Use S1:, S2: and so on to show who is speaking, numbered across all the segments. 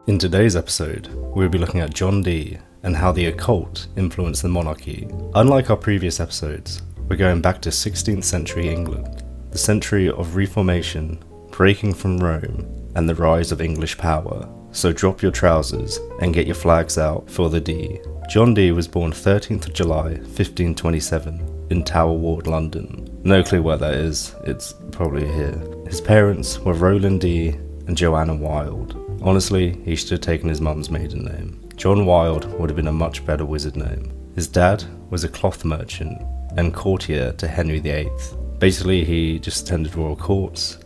S1: In today's episode, we'll be looking at John Dee and how the occult influenced the monarchy. Unlike our previous episodes, we're going back to 16th century England, the century of Reformation, breaking from Rome, and the rise of English power. So drop your trousers and get your flags out for the Dee. John Dee was born 13th of July 1527 in Tower Ward, London. No clue where that is, it's probably here. His parents were Roland Dee and Joanna Wilde. Honestly, he should have taken his mum's maiden name. John Wilde would have been a much better wizard name. His dad was a cloth merchant and courtier to Henry VIII. Basically, he just attended royal courts.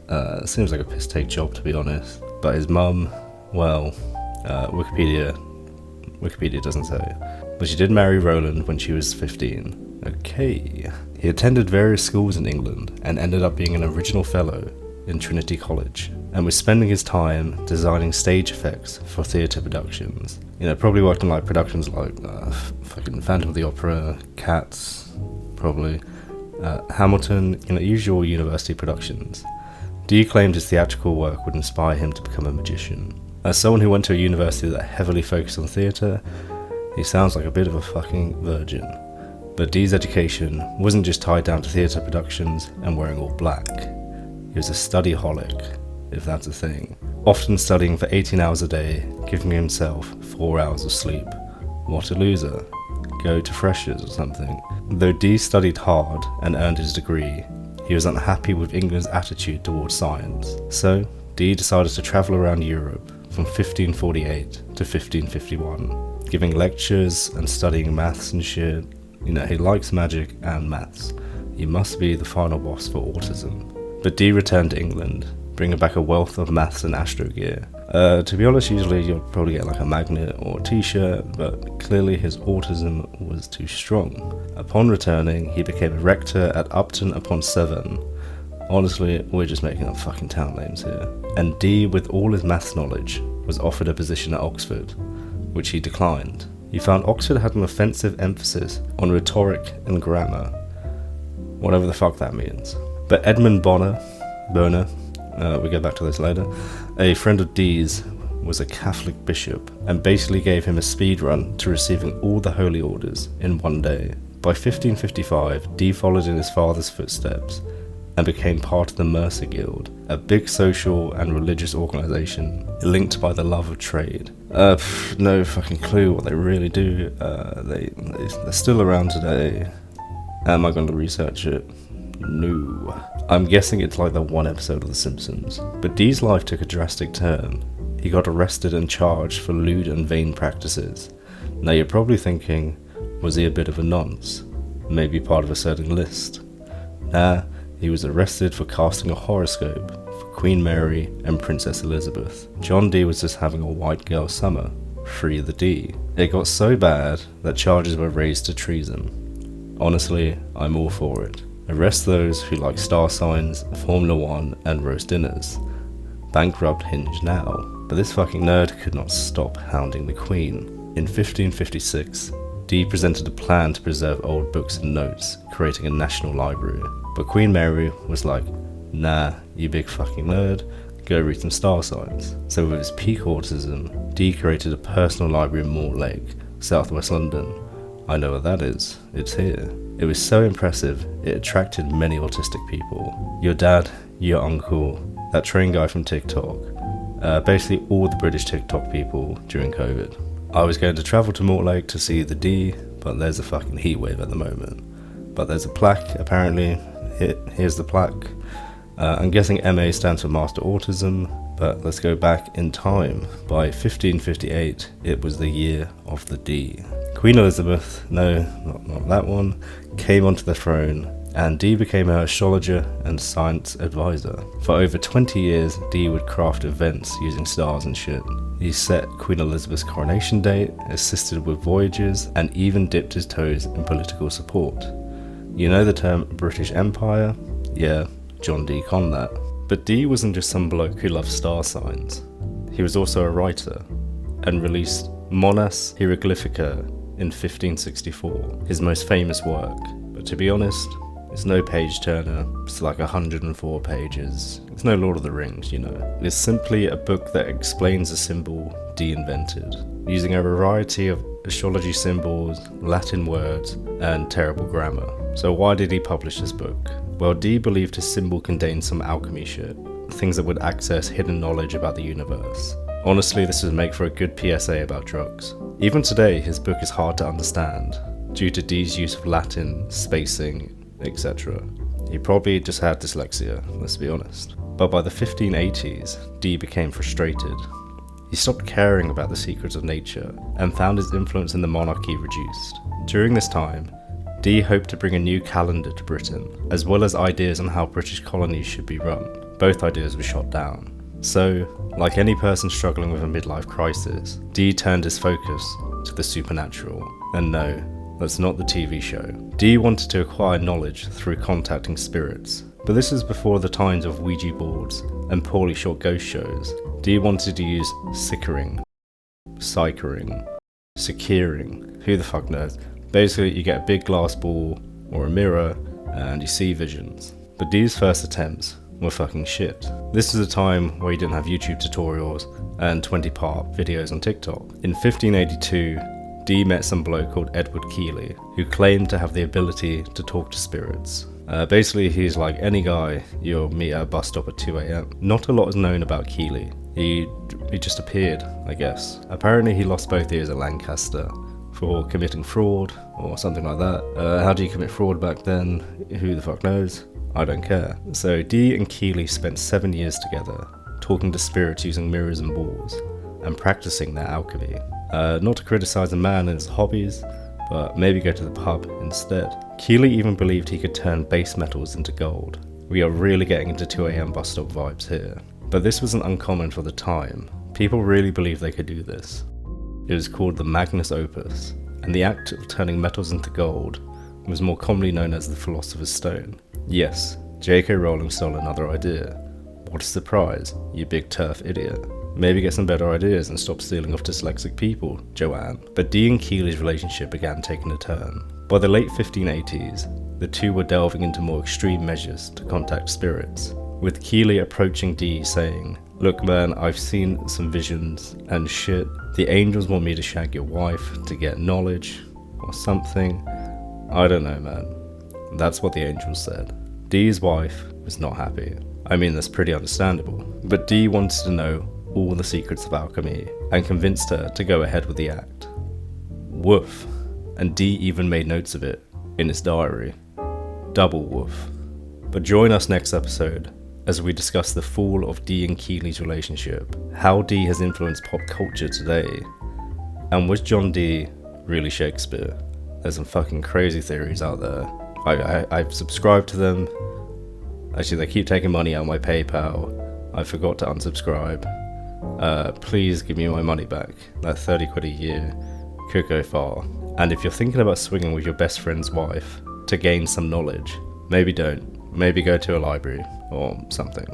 S1: Seems like a piss-take job, to be honest. But his mum, well, Wikipedia doesn't say. But she did marry Roland when she was 15. Okay. He attended various schools in England and ended up being an original fellow in Trinity College, and was spending his time designing stage effects for theatre productions. Probably worked on productions like fucking Phantom of the Opera, Cats, probably, Hamilton, usual university productions. Dee claimed his theatrical work would inspire him to become a magician. As someone who went to a university that heavily focused on theatre, he sounds like a bit of a fucking virgin. But Dee's education wasn't just tied down to theatre productions and wearing all black. He was a studyholic, if that's a thing, often studying for 18 hours a day, giving himself 4 hours of sleep. What a loser. Go to Freshers or something. Though Dee studied hard and earned his degree, he was unhappy with England's attitude towards science. So, Dee decided to travel around Europe from 1548 to 1551, giving lectures and studying maths and shit. He likes magic and maths. He must be the final boss for autism. But Dee returned to England, bringing back a wealth of maths and astro gear. To be honest, usually you'll probably get a magnet or a t-shirt, but clearly his autism was too strong. Upon returning, he became a rector at Upton upon Severn. Honestly, we're just making up fucking town names here. And Dee, with all his maths knowledge, was offered a position at Oxford, which he declined. He found Oxford had an offensive emphasis on rhetoric and grammar, whatever the fuck that means. But Edmund Bonar, we'll get back to this later, a friend of Dee's, was a Catholic bishop and basically gave him a speed run to receiving all the holy orders in one day. By 1555, Dee followed in his father's footsteps and became part of the Mercer Guild, a big social and religious organisation linked by the love of trade. No fucking clue what they really do. They're still around today. Am I going to research it? No. I'm guessing it's like the one episode of The Simpsons. But Dee's life took a drastic turn. He got arrested and charged for lewd and vain practices. Now you're probably thinking, was he a bit of a nonce? Maybe part of a certain list? Nah, he was arrested for casting a horoscope for Queen Mary and Princess Elizabeth. John Dee was just having a white girl summer. Free the Dee. It got so bad that charges were raised to treason. Honestly, I'm all for it. Arrest those who like star signs, Formula 1 and roast dinners. Bankrupt Hinge now. But this fucking nerd could not stop hounding the Queen. In 1556, Dee presented a plan to preserve old books and notes, creating a national library. But Queen Mary was like, nah, you big fucking nerd, go read some star signs. So with his peak autism, Dee created a personal library in Mortlake, southwest London. I know what that is, it's here. It was so impressive, it attracted many autistic people. Your dad, your uncle, that train guy from TikTok, basically all the British TikTok people during COVID. I was going to travel to Mortlake to see the Dee, but there's a fucking heatwave at the moment. But there's a plaque, apparently. Here's the plaque. I'm guessing MA stands for Master Autism, but let's go back in time. By 1558, it was the year of the Dee. Queen Elizabeth, no, not that one, came onto the throne, and Dee became her astrologer and science advisor. For over 20 years, Dee would craft events using stars and shit. He set Queen Elizabeth's coronation date, assisted with voyages, and even dipped his toes in political support. You know the term British Empire? Yeah, John Dee conned that. But Dee wasn't just some bloke who loved star signs. He was also a writer, and released Monas Hieroglyphica in 1564, his most famous work. But to be honest, it's no page turner, it's like 104 pages. It's no Lord of the Rings, It's simply a book that explains a symbol Dee invented, using a variety of astrology symbols, Latin words, and terrible grammar. So why did he publish this book? Well, Dee believed his symbol contained some alchemy shit, things that would access hidden knowledge about the universe. Honestly, this would make for a good PSA about drugs. Even today, his book is hard to understand, due to Dee's use of Latin, spacing, etc. He probably just had dyslexia, let's be honest. But by the 1580s, Dee became frustrated. He stopped caring about the secrets of nature and found his influence in the monarchy reduced. During this time, Dee hoped to bring a new calendar to Britain, as well as ideas on how British colonies should be run. Both ideas were shot down. So, like any person struggling with a midlife crisis, Dee turned his focus to the supernatural. And no, that's not the TV show. Dee wanted to acquire knowledge through contacting spirits. But this is before the times of Ouija boards and poorly shot ghost shows. Dee wanted to use sickering, psychering, securing, who the fuck knows. Basically, you get a big glass ball or a mirror and you see visions. But Dee's first attempts were fucking shit. This is a time where you didn't have YouTube tutorials and 20-part videos on TikTok. In 1582, Dee met some bloke called Edward Keeley, who claimed to have the ability to talk to spirits. Basically, he's like any guy you'll meet at a bus stop at 2 AM. Not a lot is known about Keeley. He just appeared, I guess. Apparently he lost both ears at Lancaster for committing fraud or something like that. How do you commit fraud back then? Who the fuck knows? I don't care. So Dee and Keeley spent 7 years together, talking to spirits using mirrors and balls, and practicing their alchemy. Not to criticize a man and his hobbies, but maybe go to the pub instead. Keeley even believed he could turn base metals into gold. We are really getting into 2 AM bus stop vibes here. But this wasn't uncommon for the time. People really believed they could do this. It was called the Magnus Opus, and the act of turning metals into gold was more commonly known as the Philosopher's Stone. Yes, J.K. Rowling stole another idea. What a surprise, you big turf idiot. Maybe get some better ideas and stop stealing off dyslexic people, Joanne. But Dee and Keeley's relationship began taking a turn. By the late 1580s, the two were delving into more extreme measures to contact spirits, with Keeley approaching Dee saying, "Look man, I've seen some visions and shit. The angels want me to shag your wife to get knowledge, or something. I don't know man." That's what the angels said. Dee's wife was not happy. I mean, that's pretty understandable. But Dee wanted to know all the secrets of alchemy and convinced her to go ahead with the act. Woof. And Dee even made notes of it in his diary. Double woof. But join us next episode as we discuss the fall of Dee and Keeley's relationship, how Dee has influenced pop culture today, and was John Dee really Shakespeare? There's some fucking crazy theories out there. I've subscribed to them. Actually, they keep taking money out of my PayPal. I forgot to unsubscribe. Please give me my money back. That 30 quid a year could go far. And if you're thinking about swinging with your best friend's wife to gain some knowledge, maybe don't. Maybe go to a library or something.